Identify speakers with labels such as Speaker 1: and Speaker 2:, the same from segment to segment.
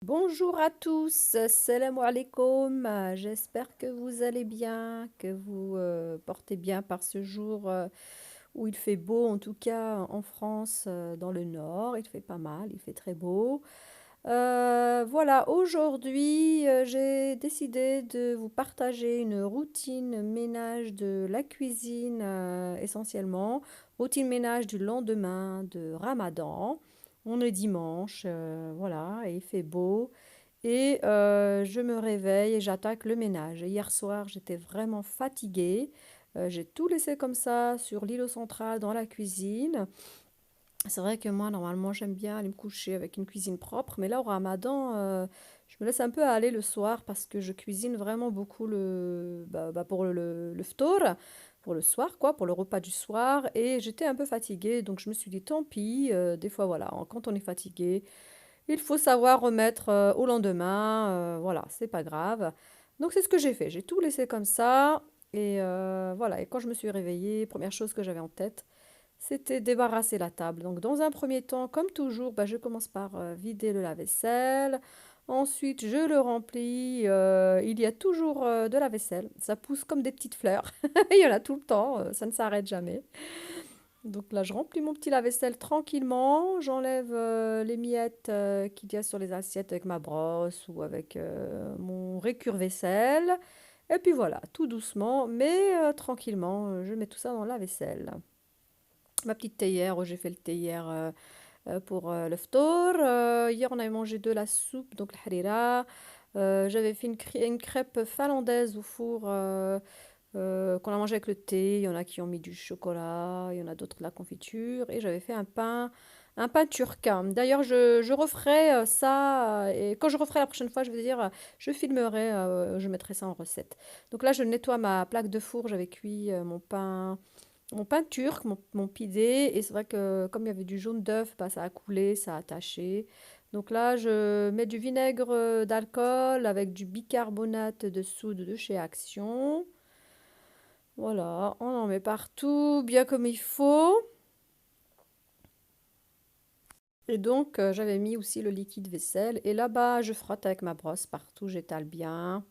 Speaker 1: Bonjour à tous, salam alaikum. J'espère que vous allez bien, que vous portez bien par ce jour où il fait beau, en tout cas en France, dans le nord. Il fait pas mal, il fait très beau. Voilà, aujourd'hui, j'ai décidé de vous partager une routine ménage de la cuisine essentiellement, routine ménage du lendemain de Ramadan. On est dimanche, voilà, et il fait beau. Et je me réveille et j'attaque le ménage. Et hier soir, j'étais vraiment fatiguée. J'ai tout laissé comme ça sur l'îlot central dans la cuisine. C'est vrai que moi, normalement, j'aime bien aller me coucher avec une cuisine propre, mais là, au Ramadan, je me laisse un peu aller le soir parce que je cuisine vraiment beaucoup pour le ftour, pour le soir, quoi, pour le repas du soir. Et j'étais un peu fatiguée, donc je me suis dit, tant pis, des fois, voilà, quand on est fatigué, il faut savoir remettre au lendemain, voilà, c'est pas grave. Donc c'est ce que j'ai fait, j'ai tout laissé comme ça. Et voilà, et quand je me suis réveillée, première chose que j'avais en tête, c'était débarrasser la table. Donc, dans un premier temps, comme toujours, bah, je commence par vider le lave-vaisselle. Ensuite, je le remplis. Il y a toujours de la vaisselle. Ça pousse comme des petites fleurs. Il y en a tout le temps. Ça ne s'arrête jamais. Donc là, je remplis mon petit lave-vaisselle tranquillement. J'enlève les miettes qu'il y a sur les assiettes avec ma brosse ou avec mon récure-vaisselle. Et puis voilà, tout doucement, mais tranquillement, je mets tout ça dans la vaisselle. Ma petite théière, j'ai fait le théière pour le ftour. Hier, on avait mangé de la soupe, donc le harira. J'avais fait une crêpe finlandaise au four qu'on a mangé avec le thé. Il y en a qui ont mis du chocolat, il y en a d'autres de la confiture. Et j'avais fait un pain turc. D'ailleurs, je referai ça. Et quand je referai la prochaine fois, je vais dire, je filmerai, je mettrai ça en recette. Donc là, je nettoie ma plaque de four. J'avais cuit mon pain turc, mon pidé, et c'est vrai que comme il y avait du jaune d'œuf, bah, ça a coulé, ça a taché. Donc là, je mets du vinaigre d'alcool avec du bicarbonate de soude de chez Action. Voilà, on en met partout, bien comme il faut. Et donc, j'avais mis aussi le liquide vaisselle. Et là-bas, je frotte avec ma brosse partout, j'étale bien.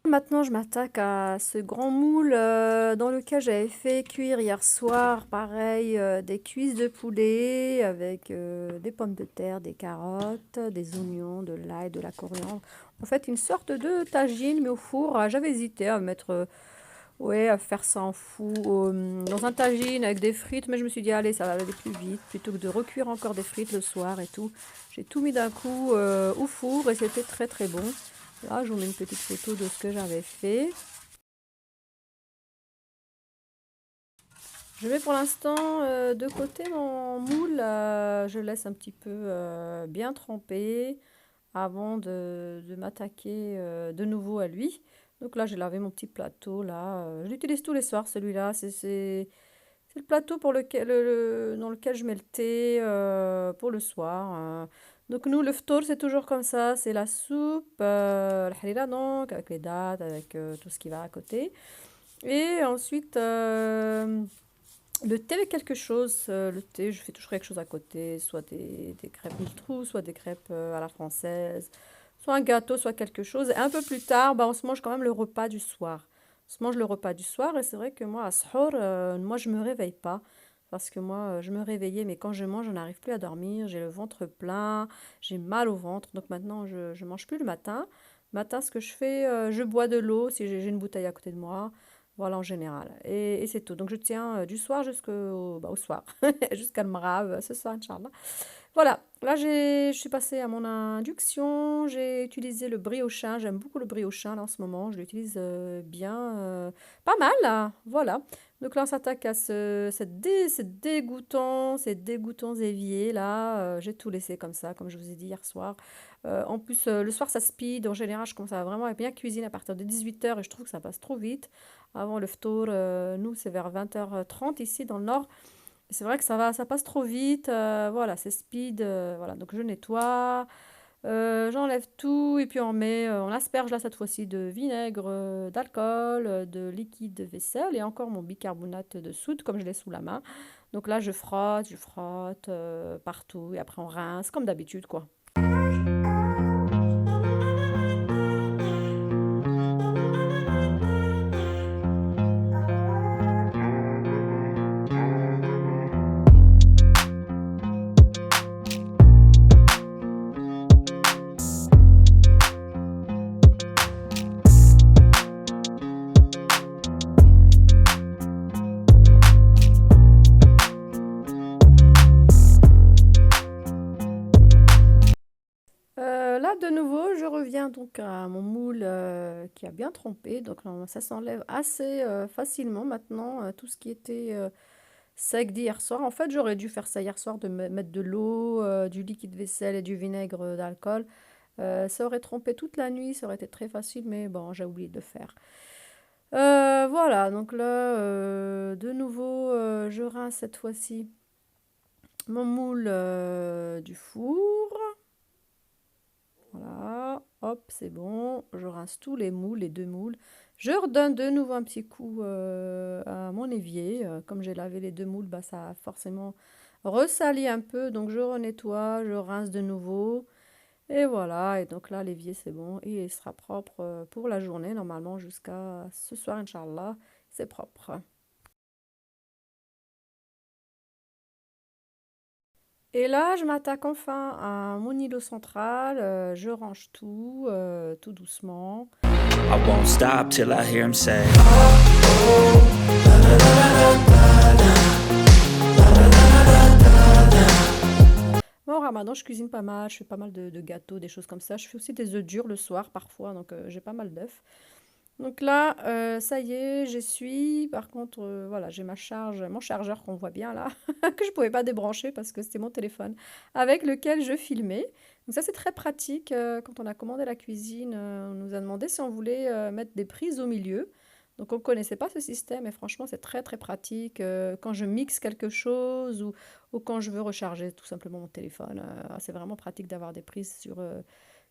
Speaker 1: Maintenant, je m'attaque à ce grand moule dans lequel j'avais fait cuire hier soir, pareil, des cuisses de poulet avec des pommes de terre, des carottes, des oignons, de l'ail, de la coriandre. En fait, une sorte de tagine, mais au four. J'avais hésité à mettre, ouais, à faire ça dans un tagine avec des frites, mais je me suis dit, allez, ça va aller plus vite, plutôt que de recuire encore des frites le soir et tout. J'ai tout mis d'un coup au four et c'était très très bon. Là, je vous mets une petite photo de ce que j'avais fait. Je vais pour l'instant de côté mon moule. Je laisse un petit peu bien tremper avant de m'attaquer de nouveau à lui. Donc là, j'ai lavé mon petit plateau. Là, je l'utilise tous les soirs, celui-là. C'est le plateau dans lequel je mets le thé pour le soir. Donc nous, le ftour, c'est toujours comme ça. C'est la soupe, le harira donc, avec les dattes, avec tout ce qui va à côté. Et ensuite, le thé avec quelque chose. Le thé, je fais toujours quelque chose à côté. Soit des crêpes miltrou, soit des crêpes à la française. Soit un gâteau, soit quelque chose. Et un peu plus tard, bah, on se mange quand même le repas du soir. On se mange le repas du soir. Et c'est vrai que moi, à Sahur, moi, je me réveille pas. Parce que moi, je me réveillais, mais quand je mange, je n'arrive plus à dormir. J'ai le ventre plein, j'ai mal au ventre. Donc maintenant, je ne mange plus le matin. Le matin, ce que je fais, je bois de l'eau si j'ai une bouteille à côté de moi. Voilà, en général. Et c'est tout. Donc, je tiens du soir au soir, jusqu'à le mrave, ce soir, Inch'Allah. Voilà, là, je suis passée à mon induction. J'ai utilisé le briochin. J'aime beaucoup le briochin, là, en ce moment. Je l'utilise bien, pas mal, là. Voilà. Donc là, on s'attaque à ces dégoûtants éviers, là. J'ai tout laissé comme ça, comme je vous ai dit hier soir. En plus, le soir, ça speed. En général, je commence à vraiment bien cuisiner à partir de 18 h et je trouve que ça passe trop vite. Avant le ftour, nous, c'est vers 20h30 ici dans le nord. C'est vrai que ça passe trop vite, voilà, c'est speed, voilà. Donc je nettoie, j'enlève tout et puis on asperge là cette fois-ci de vinaigre, d'alcool, de liquide de vaisselle et encore mon bicarbonate de soude comme je l'ai sous la main. Donc là je frotte partout et après on rince comme d'habitude quoi. Là, de nouveau, je reviens donc à mon moule qui a bien trempé. Donc, ça s'enlève assez facilement maintenant. Tout ce qui était sec d'hier soir. En fait, j'aurais dû faire ça hier soir, de mettre de l'eau, du liquide vaisselle et du vinaigre d'alcool. Ça aurait trempé toute la nuit, ça aurait été très facile, mais bon, j'ai oublié de le faire. Voilà, donc là, de nouveau, je rince cette fois-ci mon moule du four. Voilà, hop, c'est bon. Je rince tous les moules, les deux moules. Je redonne de nouveau un petit coup à mon évier. Comme j'ai lavé les deux moules, bah, ça a forcément ressali un peu. Donc je renettoie, je rince de nouveau. Et voilà, et donc là, l'évier, c'est bon. Et il sera propre pour la journée, normalement, jusqu'à ce soir, Inch'Allah. C'est propre. Et là, je m'attaque enfin à mon îlot central. Je range tout, tout doucement.
Speaker 2: I won't stop till I hear him say
Speaker 1: Moi, au ramadan, je cuisine pas mal, je fais pas mal de gâteaux, des choses comme ça. Je fais aussi des œufs durs le soir parfois, donc j'ai pas mal d'œufs. Donc là, ça y est, j'essuie. Par contre, voilà, j'ai ma charge, mon chargeur qu'on voit bien là, que je pouvais pas débrancher parce que c'était mon téléphone avec lequel je filmais. Donc ça, c'est très pratique. Quand on a commandé la cuisine, on nous a demandé si on voulait mettre des prises au milieu. Donc on ne connaissait pas ce système et franchement, c'est très très pratique quand je mixe quelque chose ou quand je veux recharger tout simplement mon téléphone. C'est vraiment pratique d'avoir des prises sur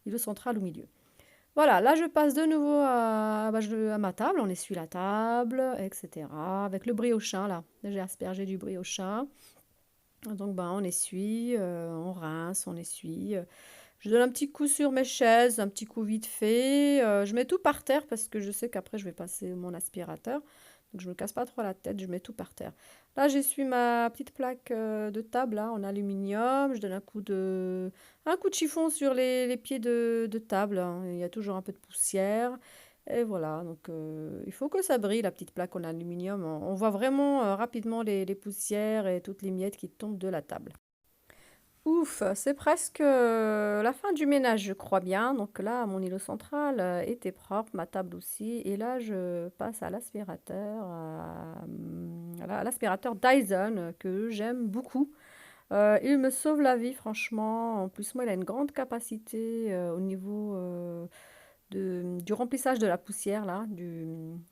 Speaker 1: le central au milieu. Voilà, là je passe de nouveau à ma table, on essuie la table, etc. Avec le briochin là, j'ai aspergé du briochin. Donc ben, on essuie, on rince, on essuie. Je donne un petit coup sur mes chaises, un petit coup vite fait. Je mets tout par terre parce que je sais qu'après je vais passer mon aspirateur. Donc je me casse pas trop la tête, je mets tout par terre. Là j'essuie ma petite plaque de table là, en aluminium. Je donne un coup de chiffon sur les pieds de table, hein. Il y a toujours un peu de poussière. Et voilà, donc il faut que ça brille la petite plaque en aluminium. On voit vraiment rapidement les poussières et toutes les miettes qui tombent de la table. Ouf, c'est presque la fin du ménage, je crois bien. Donc là, mon îlot central était propre, ma table aussi. Et là, je passe à l'aspirateur, à l'aspirateur Dyson que j'aime beaucoup. Il me sauve la vie, franchement. En plus, moi, il a une grande capacité au niveau du remplissage de la poussière, là, je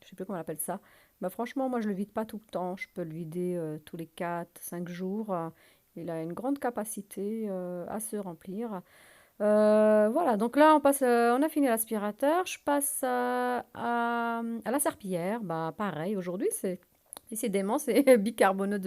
Speaker 1: sais plus comment on appelle ça. Bah, franchement, moi, je le vide pas tout le temps. Je peux le vider tous les 4, 5 jours. Il a une grande capacité à se remplir. Voilà, donc là, on a fini l'aspirateur. Je passe à la serpillière. Bah, pareil, aujourd'hui, décidément, c'est le bicarbonate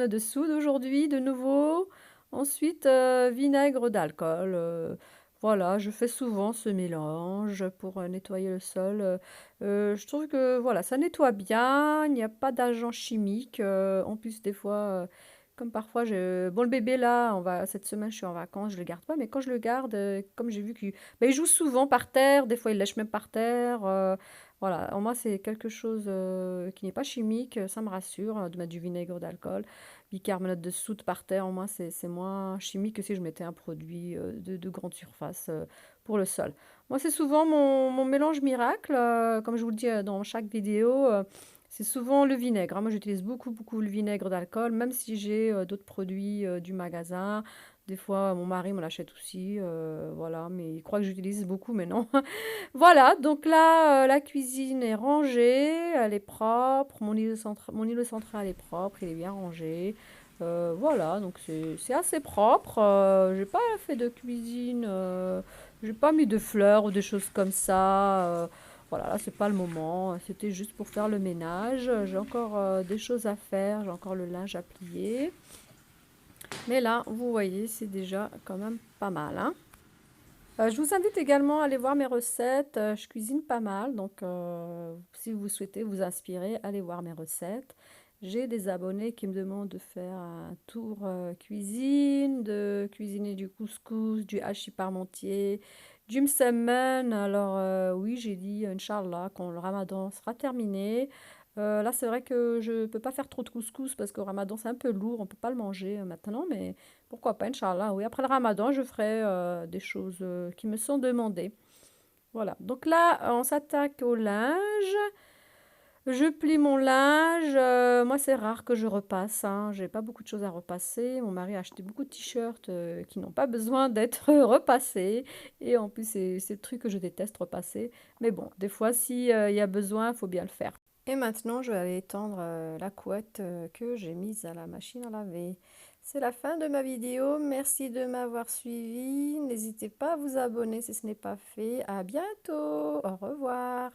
Speaker 1: de soude aujourd'hui, de nouveau. Ensuite, vinaigre d'alcool. Voilà, je fais souvent ce mélange pour nettoyer le sol. Je trouve que voilà, ça nettoie bien, il n'y a pas d'agent chimique. En plus, des fois, comme parfois, bon, le bébé là, cette semaine, je suis en vacances, je le garde pas, mais quand je le garde, comme j'ai vu qu'il joue souvent par terre, des fois, il lèche même par terre. Voilà, alors moi, c'est quelque chose qui n'est pas chimique, ça me rassure de mettre du vinaigre d'alcool. Bicarbonate de soude par terre, au moins, c'est moins chimique que si je mettais un produit de grande surface pour le sol. Moi, c'est souvent mon mélange miracle, comme je vous le dis dans chaque vidéo, c'est souvent le vinaigre, hein. Moi, j'utilise beaucoup, beaucoup le vinaigre d'alcool, même si j'ai d'autres produits du magasin. Des fois, mon mari me l'achète aussi, voilà, mais il croit que j'utilise beaucoup, mais non. Voilà, donc là, la cuisine est rangée, elle est propre, mon îlot central est propre, il est bien rangé. Voilà, donc c'est assez propre. J'ai pas fait de cuisine, j'ai pas mis de fleurs ou des choses comme ça. Voilà, là, c'est pas le moment. C'était juste pour faire le ménage. J'ai encore des choses à faire, j'ai encore le linge à plier. Mais là, vous voyez, c'est déjà quand même pas mal, hein. Je vous invite également à aller voir mes recettes. Je cuisine pas mal, donc si vous souhaitez vous inspirer, allez voir mes recettes. J'ai des abonnés qui me demandent de faire un tour cuisine, de cuisiner du couscous, du hachis parmentier, du msemen. Alors oui, j'ai dit, Inch'Allah, quand le ramadan sera terminé. Là, c'est vrai que je peux pas faire trop de couscous parce qu'au ramadan, c'est un peu lourd, on peut pas le manger maintenant, mais pourquoi pas, Inch'Allah, oui. Après le ramadan, je ferai des choses qui me sont demandées. Voilà. Donc là, on s'attaque au linge. Je plie mon linge. Moi, c'est rare que je repasse, hein. J'ai pas beaucoup de choses à repasser. Mon mari a acheté beaucoup de t-shirts qui n'ont pas besoin d'être repassés. Et en plus, c'est le truc que je déteste repasser. Mais bon, des fois, si il y a besoin, il faut bien le faire. Et maintenant, je vais aller étendre la couette que j'ai mise à la machine à laver. C'est la fin de ma vidéo. Merci de m'avoir suivi. N'hésitez pas à vous abonner si ce n'est pas fait. À bientôt. Au revoir.